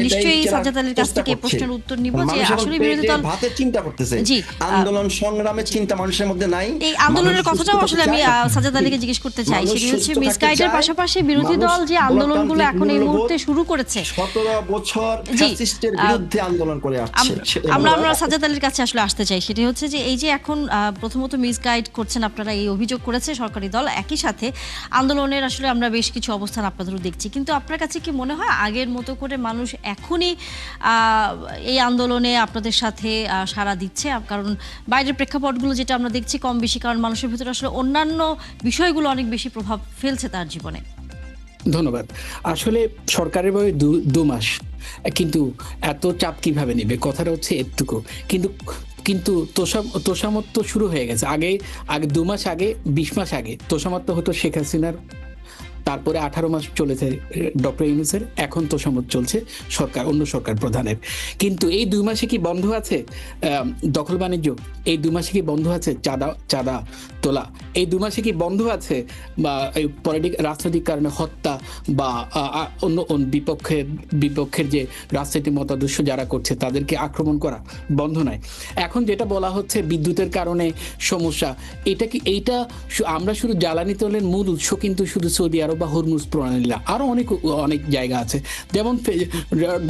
নিশ্চয়ই সাজ্জাদ আলীর কাছ থেকে এই প্রশ্নের উত্তর নিব যে আসলে বিরোধী দল ভাতের চিন্তা করতেছে, জি আন্দোলন সংগ্রামের চিন্তা মানুষের মধ্যে নাই। এই আন্দোলনের কথাটাও আসলে আমি সাজ্জাদ আলীকে জিজ্ঞেস করতে চাই, সেটি হচ্ছে মিসগাইডের পাশাপাশি বিরোধী দল যে আন্দোলনগুলো এখন এই মুহূর্তে শুরু করেছে 17 বছর ফ্যাসিস্টের বিরুদ্ধে আন্দোলন করে আসছে। আমরা সাজ্জাদ আলীর কাছে আসলে আসতে চাই, সেটি হচ্ছে যে এই যে এখন প্রথমত মিসগাইড করছেন আপনারা, এই অভিযোগ করেছে সরকারি দল, একই সাথে আন্দোলনের আসলে আমরা বেশ কিছু অবস্থান আপনাদেরও দেখছি, কিন্তু আপনার কাছে কি মনে হয় আগের মতো করে মানুষ এখনই এই আন্দোলনে আপনাদের সাথে সাড়া দিচ্ছে? কারণ বাইরের প্রেক্ষাপটগুলো যেটা আমরা দেখছি কম বেশি, কারণ মানুষের ভিতরে আসলে অন্যান্য বিষয়গুলো অনেক বেশি প্রভাব ফেলছে তার জীবনে। ধন্যবাদ। আসলে সরকারের বয়স 2 মাস, কিন্তু এত চাপ কিভাবে নেবে, কথাটা হচ্ছে এটুকু। কিন্তু কিন্তু তোষামত তো শুরু হয়ে গেছে আগে 2 মাস আগে, 20 মাস আগে তোষামত হতো শেখ হাসিনার, তারপরে 18 মাস চলেছে ডক্টর ইউনূসের, এখন তোষামত চলছে অন্য সরকার প্রধানের। কিন্তু এই 2 মাসে কি বন্ধ আছে দখল বাণিজ্য? এই 2 মাসে কি বন্ধ আছে চাঁদা তোলা? এই 2 মাসে কি বন্ধ আছে বা রাজনৈতিক কারণে হত্যা বা অন্য বিপক্ষের যে রাজনৈতিক মতাদর্শ যারা করছে তাদেরকে আক্রমণ করা? বন্ধ নাই। এখন যেটা বলা হচ্ছে বিদ্যুতের কারণে সমস্যা, এইটা আমরা শুধু জ্বালানি তেলের মূল উৎস কিন্তু শুধু সৌদি আরব বা হরমুজ প্রণালী, আরো অনেক জায়গা আছে। যেমন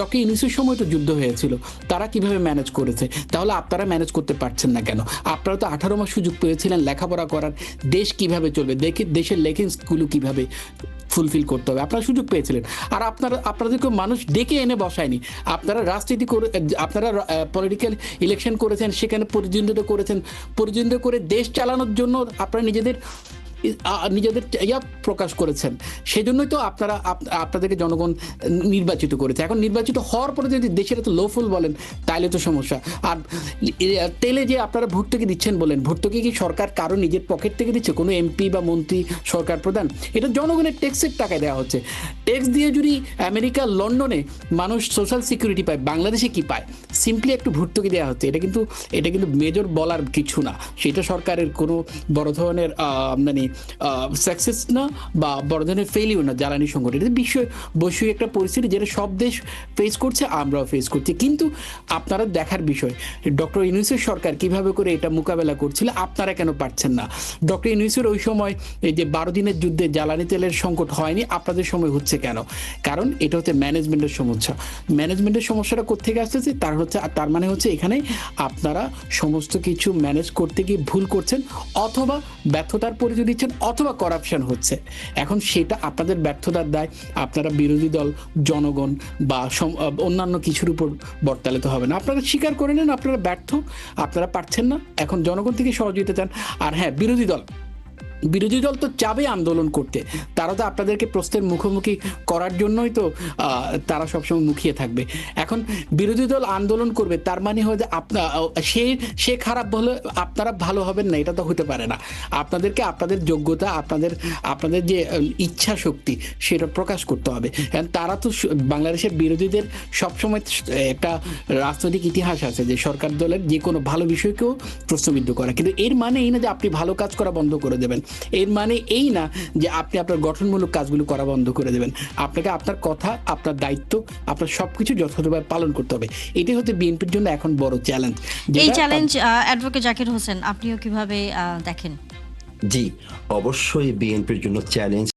ডক্টর ইউনূসের সময় তো যুদ্ধ হয়েছিল, তারা কিভাবে ম্যানেজ করেছে, তাহলে আপনারা ম্যানেজ করতে পারছেন না কেন? আপনারা তো 18 মাস সুযোগ পেয়েছিলেন লেখাপড়া করার, দেশ কিভাবে চলবে, দেশের লেখেন্সগুলো কিভাবে ফুলফিল করতে হবে, আপনারা সুযোগ পেয়েছিলেন। আর আপনাদেরকে মানুষ ডেকে এনে বসায়নি। আপনারা রাজনীতি করে, আপনারা পলিটিক্যাল ইলেকশন করেছেন, সেখানে প্রতিদ্বন্দ্বিতা করে দেশ চালানোর জন্য আপনারা নিজেদের প্রকাশ করেছেন। সেজন্যই তো আপনাদেরকে জনগণ নির্বাচিত করেছে। এখন নির্বাচিত হওয়ার পরে যদি দেশের এত লোফুল বলেন তাহলে তো সমস্যা। আর তেলে যে আপনারা ভর্তুকি দিচ্ছেন বলেন, ভর্তুকি কি সরকার কারো নিজের পকেট থেকে দিচ্ছে? কোনো এমপি বা মন্ত্রী, সরকার প্রধান? এটা জনগণের ট্যাক্সের টাকায় দেওয়া হচ্ছে। ট্যাক্স দিয়ে যদি আমেরিকা, লন্ডনে মানুষ সোশ্যাল সিকিউরিটি পায়, বাংলাদেশে কি পায়? সিম্পলি একটু ভর্তুকি দেওয়া হচ্ছে। এটা কিন্তু মেজর বলার কিছু না। সেটা সরকারের কোনো বড় ধরনের সাকসেস না বা বড় ধরনের ফেলিও না জ্বালানি সংকট। এটা বৈশ্বিক একটা পরিস্থিতি যেটা সব দেশ ফেস করছে, আমরাও ফেস করছি। কিন্তু আপনারা দেখার বিষয়, ডক্টর ইউনূসের সরকার কিভাবে করে এটা মোকাবেলা করছিল, আপনারা কেন পারছেন না? ডক্টর ইউনূসের ওই সময় এই যে 12 দিনের যুদ্ধে জ্বালানি তেলের সংকট হয়নি, আপনাদের সময় হচ্ছে কেন? কারণ এটা হচ্ছে ম্যানেজমেন্টের সমস্যা। ম্যানেজমেন্টের সমস্যাটা কোত্থেকে আসতেছে? তার মানে হচ্ছে এখানে আপনারা সমস্ত কিছু ম্যানেজ করতে গিয়ে ভুল করছেন, অথবা ব্যর্থতার পরিচয় দিচ্ছেন, অথবা করাপশন হচ্ছে। এখন সেটা আপনাদের ব্যর্থতার দায় আপনারা বিরোধী দল, জনগণ বা অন্যান্য কিছুর উপর বর্তালিত হবে না। আপনারা স্বীকার করে নেন আপনারা ব্যর্থ, আপনারা পারছেন না, এখন জনগণ থেকে সহযোগিতা চান। আর হ্যাঁ, বিরোধী দল তো চাবে আন্দোলন করতে, তারা তো আপনাদেরকে প্রশ্নের মুখোমুখি করার জন্যই তো তারা সবসময় মুখিয়ে থাকবে। এখন বিরোধী দল আন্দোলন করবে, তার মানে হয় যে সে খারাপ হলে আপনারা ভালো হবেন না, এটা তো হতে পারে না। আপনাদেরকে আপনাদের যোগ্যতা, আপনাদের যে ইচ্ছা শক্তি, সেটা প্রকাশ করতে হবে। তারা তো বাংলাদেশের বিরোধীদের সবসময় একটা রাজনৈতিক ইতিহাস আছে যে সরকার দলের যে কোনো ভালো বিষয়কেও প্রশ্নবিদ্ধ করা। কিন্তু এর মানে এই না যে আপনি ভালো কাজ করা বন্ধ করে দেবেন, এর মানে এই না যে আপনি আপনার গঠনমূলক কাজগুলো করা বন্ধ করে দেবেন। আপনাকে আপনার কথা, আপনার দায়িত্ব, আপনার সবকিছু যথাযথভাবে পালন করতে হবে। এটাই হচ্ছে বিএনপির জন্য এখন বড় চ্যালেঞ্জ। এই চ্যালেঞ্জ অ্যাডভোকেট জাকির হোসেন আপনিও কিভাবে দেখেন? জি, অবশ্যই বিএনপির জন্য চ্যালেঞ্জ।